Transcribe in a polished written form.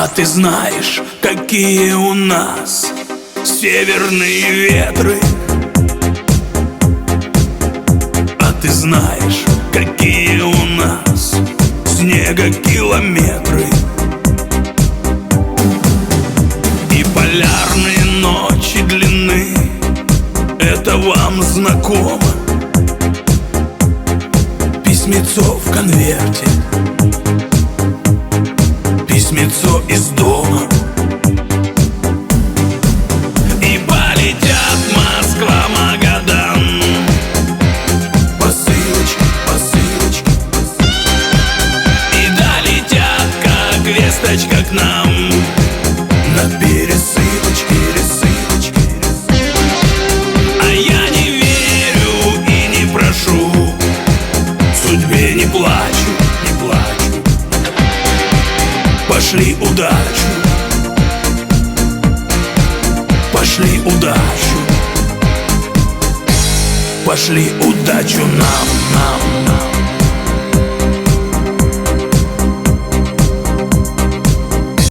А ты знаешь, какие у нас северные ветры? А ты знаешь, какие у нас снегокилометры? И полярные ночи длинны, это вам знакомо? Письмецо в конверте, письмецо из дома. И полетят Москва, Магадан, посылочки, посылочки. И долетят, как весточка к нам, на пересылочки, пересылочки. А я не верю и не прошу, судьбе не плачу, не плачу. Пошли удачу, пошли удачу, пошли удачу нам, нам, нам.